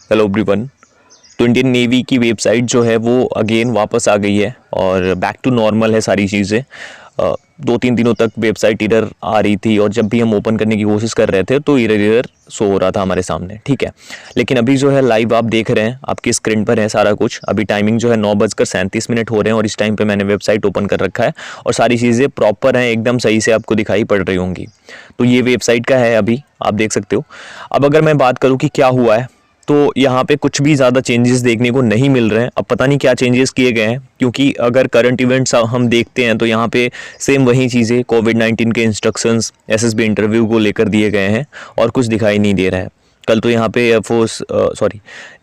Hello everyone. तो Indian navy की website जो है वो अगेन वापस आ गई है और बैक टू नॉर्मल है सारी चीज़ें। 2-3 दिनों तक वेबसाइट एरर आ रही थी और जब भी हम ओपन करने की कोशिश कर रहे थे तो एरर शो हो रहा था हमारे सामने, ठीक है। लेकिन अभी जो है लाइव आप देख रहे हैं, आपकी स्क्रीन पर है सारा कुछ। अभी टाइमिंग जो है 9:37 हो रहे हैं और इस टाइम पे मैंने वेबसाइट ओपन कर रखा है और सारी चीज़ें प्रॉपर हैं, एकदम सही से आपको दिखाई पड़ रही होंगी। तो ये वेबसाइट का है, अभी आप देख सकते हो। अब अगर मैं बात करूँ कि क्या हुआ है, तो यहाँ पे कुछ भी ज़्यादा चेंजेस देखने को नहीं मिल रहे हैं। अब पता नहीं क्या चेंजेस किए गए हैं, क्योंकि अगर करंट इवेंट्स हम देखते हैं तो यहाँ पे सेम वही चीज़ें, कोविड-19 के इंस्ट्रक्शंस एसएसबी इंटरव्यू को लेकर दिए गए हैं और कुछ दिखाई नहीं दे रहा है। कल तो यहाँ पे एयरफोर्स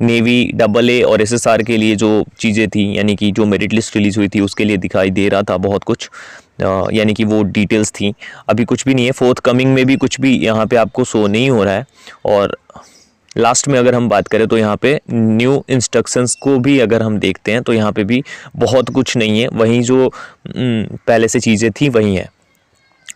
नेवी AA और SSR के लिए जो चीज़ें थी, यानी कि जो मेरिट लिस्ट रिलीज़ हुई थी उसके लिए दिखाई दे रहा था बहुत कुछ, यानी कि वो डिटेल्स थी। अभी कुछ भी नहीं है, फोर्थ कमिंग में भी कुछ भी यहाँ पे आपको शो नहीं हो रहा है। और लास्ट में अगर हम बात करें तो यहाँ पे न्यू इंस्ट्रक्शंस को भी अगर हम देखते हैं तो यहाँ पे भी बहुत कुछ नहीं है, वहीं जो पहले से चीज़ें थी वही हैं।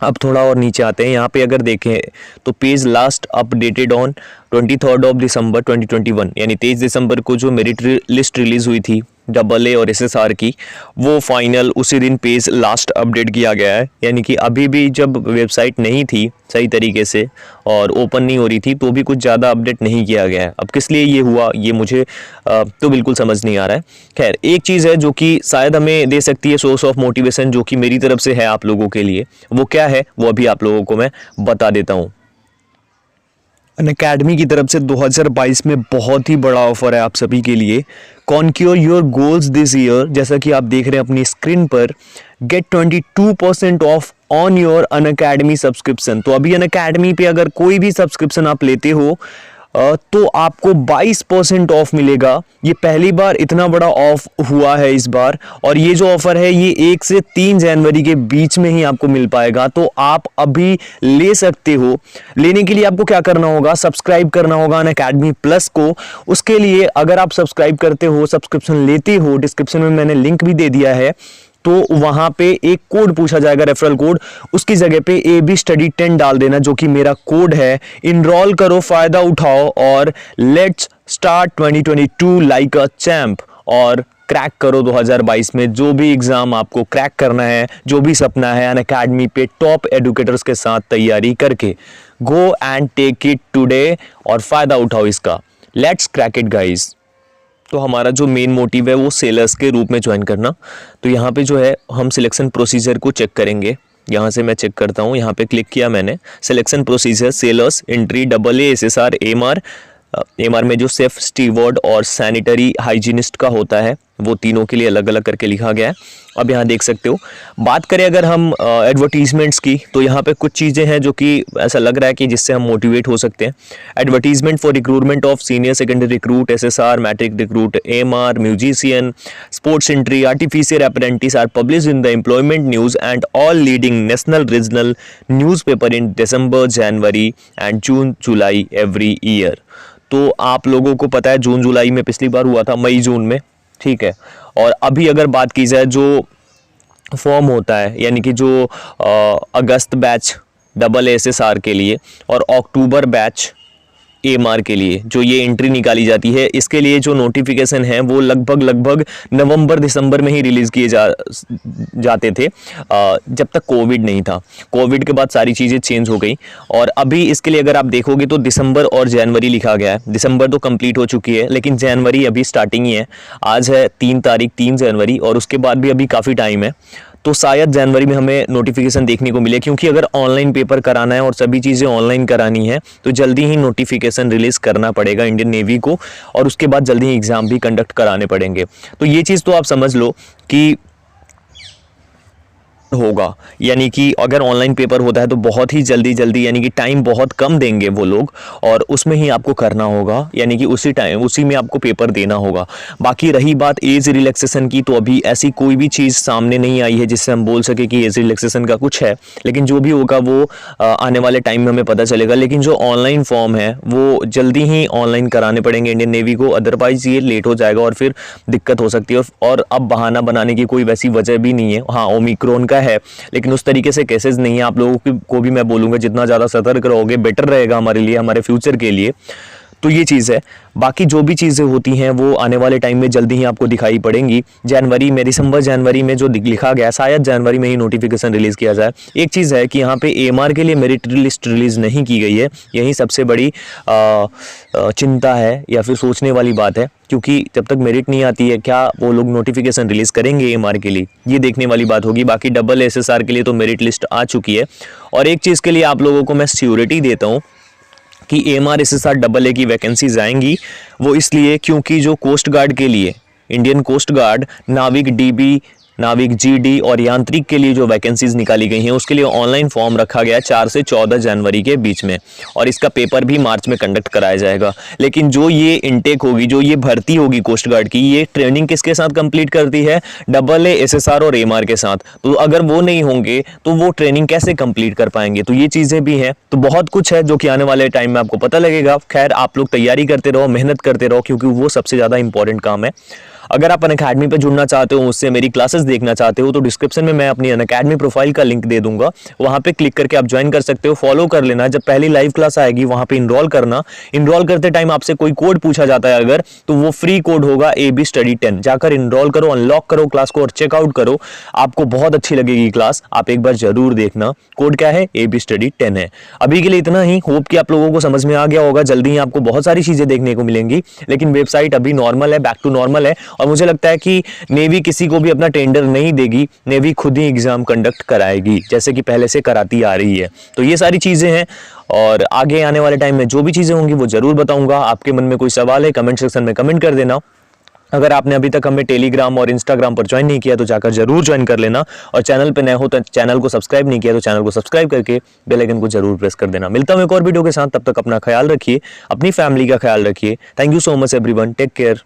अब थोड़ा और नीचे आते हैं, यहाँ पे अगर देखें तो पेज लास्ट अपडेटेड ऑन 23 दिसंबर 2021, यानी 23 दिसंबर को जो मेरिट लिस्ट रिलीज़ हुई थी AA और SSR की, वो फाइनल उसी दिन पेज लास्ट अपडेट किया गया है। यानी कि अभी भी जब वेबसाइट नहीं थी सही तरीके से और ओपन नहीं हो रही थी तो भी कुछ ज़्यादा अपडेट नहीं किया गया है। अब किस लिए ये हुआ ये मुझे तो बिल्कुल समझ नहीं आ रहा है। खैर, एक चीज़ है जो कि शायद हमें दे सकती है सोर्स ऑफ मोटिवेशन, जो कि मेरी तरफ से है आप लोगों के लिए। वो क्या है वो अभी आप लोगों को मैं बता देता हूँ। अनअकैडमी की तरफ से 2022 में बहुत ही बड़ा ऑफर है आप सभी के लिए। Conquer your goals this year, जैसा कि आप देख रहे हैं अपनी स्क्रीन पर, get 22% off on your Unacademy subscription. तो अभी अनअकैडमी पे अगर कोई भी सब्सक्रिप्शन आप लेते हो तो आपको 22% ऑफ मिलेगा। ये पहली बार इतना बड़ा ऑफ हुआ है इस बार, और ये जो ऑफर है ये 1 से 3 जनवरी के बीच में ही आपको मिल पाएगा। तो आप अभी ले सकते हो। लेने के लिए आपको क्या करना होगा, सब्सक्राइब करना होगा अनअकैडमी प्लस को। उसके लिए अगर आप सब्सक्राइब करते हो, सब्सक्रिप्शन लेते हो, डिस्क्रिप्शन में मैंने लिंक भी दे दिया है, तो वहां पे एक कोड पूछा जाएगा, रेफरल कोड। उसकी जगह पे AB स्टडी 10 डाल देना, जो कि मेरा कोड है। इनरोल करो, फायदा उठाओ और let's start 2022 like a champ, और क्रैक करो 2022 में जो भी एग्जाम आपको क्रैक करना है, जो भी सपना है, अनअकैडमी पे टॉप एडुकेटर्स के साथ तैयारी करके go and take it today और फायदा उठाओ इसका। Let's crack it guys. तो हमारा जो मेन मोटिव है वो सेलर्स के रूप में ज्वाइन करना। तो यहाँ पे जो है हम सिलेक्शन प्रोसीजर को चेक करेंगे। यहाँ से मैं चेक करता हूँ, यहाँ पे क्लिक किया मैंने, selection procedure, sellers, entry, AA, SSR, MR में जो सेफ स्टीवर्ड और सैनिटरी हाइजीनिस्ट का होता है वो तीनों के लिए अलग अलग करके लिखा गया है। अब यहाँ देख सकते हो। बात करें अगर हम एडवर्टीजमेंट्स की, तो यहाँ पे कुछ चीज़ें हैं जो कि ऐसा लग रहा है कि जिससे हम मोटिवेट हो सकते हैं। Advertisement for recruitment of senior secondary recruit, SSR, matric recruit, AMR, musician, sports entry, artificial apprentice are publish in the employment news and all leading national regional newspaper in December, January and June, July every year. तो आप लोगों को पता है जून जुलाई में पिछली बार हुआ था, मई जून में, ठीक है। और अभी अगर बात की जाए जो फॉर्म होता है, यानी कि जो अगस्त बैच AA SSR के लिए और अक्टूबर बैच AMR के लिए जो ये एंट्री निकाली जाती है, इसके लिए जो नोटिफिकेशन है वो लगभग नवंबर दिसंबर में ही रिलीज़ किए जाते थे, जब तक कोविड नहीं था। कोविड के बाद सारी चीज़ें चेंज हो गई और अभी इसके लिए अगर आप देखोगे तो दिसंबर और जनवरी लिखा गया है। दिसंबर तो कंप्लीट हो चुकी है, लेकिन जनवरी अभी स्टार्टिंग ही है। आज है 3 तारीख, 3 जनवरी, और उसके बाद भी अभी काफ़ी टाइम है। तो शायद जनवरी में हमें नोटिफिकेशन देखने को मिले, क्योंकि अगर ऑनलाइन पेपर कराना है और सभी चीज़ें ऑनलाइन करानी है तो जल्दी ही नोटिफिकेशन रिलीज़ करना पड़ेगा इंडियन नेवी को, और उसके बाद जल्दी ही एग्ज़ाम भी कंडक्ट कराने पड़ेंगे। तो ये चीज़ तो आप समझ लो कि होगा, यानी कि अगर ऑनलाइन पेपर होता है तो बहुत ही जल्दी यानी कि टाइम बहुत कम देंगे वो लोग, और उसमें ही आपको करना होगा, यानी कि उसी में आपको पेपर देना होगा। बाकी रही बात एज रिलैक्सेशन की, तो अभी ऐसी कोई भी चीज़ सामने नहीं आई है जिससे हम बोल सके कि एज रिलैक्सेशन का कुछ है, लेकिन जो भी होगा वो आने वाले टाइम में हमें पता चलेगा। लेकिन जो ऑनलाइन फॉर्म है वो जल्दी ही ऑनलाइन कराने पड़ेंगे इंडियन नेवी को, अदरवाइज ये लेट हो जाएगा और फिर दिक्कत हो सकती है। और अब बहाना बनाने की कोई वैसी वजह भी नहीं है। हाँ, ओमिक्रॉन का है, लेकिन उस तरीके से केसेस नहीं है। आप लोगों को भी मैं बोलूंगा जितना ज़्यादा सतर्क रहोगे बेटर रहेगा हमारे लिए, हमारे फ्यूचर के लिए। तो ये चीज़ है। बाकी जो भी चीज़ें होती हैं वो आने वाले टाइम में जल्दी ही आपको दिखाई पड़ेंगी। जनवरी में, दिसंबर जनवरी में जो लिखा गया, शायद जनवरी में ही नोटिफिकेशन रिलीज़ किया जाए। एक चीज़ है कि यहाँ पे AMR के लिए मेरिट लिस्ट रिलीज़ नहीं की गई है, यही सबसे बड़ी चिंता है या फिर सोचने वाली बात है, क्योंकि जब तक मेरिट नहीं आती है क्या वो लोग नोटिफिकेशन रिलीज़ करेंगे AMR के लिए, ये देखने वाली बात होगी। बाकी डबल SSR के लिए तो मेरिट लिस्ट आ चुकी है। और एक चीज़ के लिए आप लोगों को मैं श्योरिटी देता हूँ कि AMR SSR AA की वैकेंसीज आएंगी, वो इसलिए क्योंकि जो कोस्ट गार्ड के लिए, इंडियन कोस्ट गार्ड, नाविक DB, नाविक GD और यांत्रिक के लिए जो वैकेंसीज निकाली गई हैं उसके लिए ऑनलाइन फॉर्म रखा गया 4 से 14 जनवरी के बीच में, और इसका पेपर भी मार्च में कंडक्ट कराया जाएगा। लेकिन जो ये इनटेक होगी, जो ये भर्ती होगी कोस्ट गार्ड की, ये ट्रेनिंग किसके साथ कंप्लीट करती है? AA, SSR और AMR के साथ। तो अगर वो नहीं होंगे तो वो ट्रेनिंग कैसे कंप्लीट कर पाएंगे? तो ये चीज़ें भी हैं। तो बहुत कुछ है जो कि आने वाले टाइम में आपको पता लगेगा। खैर, आप लोग तैयारी करते रहो, मेहनत करते रहो, क्योंकि वो सबसे ज़्यादा इंपॉर्टेंट काम है। अगर आप अनअकैडमी पे जुड़ना चाहते हो, मुझसे मेरी क्लासेस देखना चाहते हो, तो डिस्क्रिप्शन में मैं अपनी अनअकैडमी प्रोफाइल का लिंक दे दूंगा, वहां पे क्लिक करके आप ज्वाइन कर सकते हो, फॉलो कर लेना। जब पहली लाइव क्लास आएगी वहां पे इनरोल करना। इनरोल करते टाइम आपसे कोई कोड पूछा जाता है अगर, तो वो फ्री कोड होगा AB Study 10। जाकर इनरोल करो, अनलॉक करो क्लास को और चेकआउट करो, आपको बहुत अच्छी लगेगी क्लास, आप एक बार जरूर देखना। कोड क्या है? AB Study 10 है। अभी के लिए इतना ही। होप कि आप लोगों को समझ में आ गया होगा। जल्दी ही आपको बहुत सारी चीजें देखने को मिलेंगी, लेकिन वेबसाइट अभी नॉर्मल है, बैक टू नॉर्मल है। और मुझे लगता है कि नेवी किसी को भी अपना टेंडर नहीं देगी, नेवी खुद ही एग्जाम कंडक्ट कराएगी, जैसे कि पहले से कराती आ रही है। तो ये सारी चीजें हैं, और आगे आने वाले टाइम में जो भी चीजें होंगी वो जरूर बताऊंगा। आपके मन में कोई सवाल है कमेंट सेक्शन में कमेंट कर देना। अगर आपने अभी तक हमें टेलीग्राम और इंस्टाग्राम पर ज्वाइन नहीं किया तो जाकर जरूर ज्वाइन कर लेना, और चैनल पे नए हो तो चैनल को सब्सक्राइब नहीं किया तो चैनल को सब्सक्राइब करके बेल आइकन को जरूर प्रेस कर देना। मिलता हूं एक और वीडियो के साथ, तब तक अपना ख्याल रखिए, अपनी फैमिली का ख्याल रखिए। Thank you so much everyone, take care.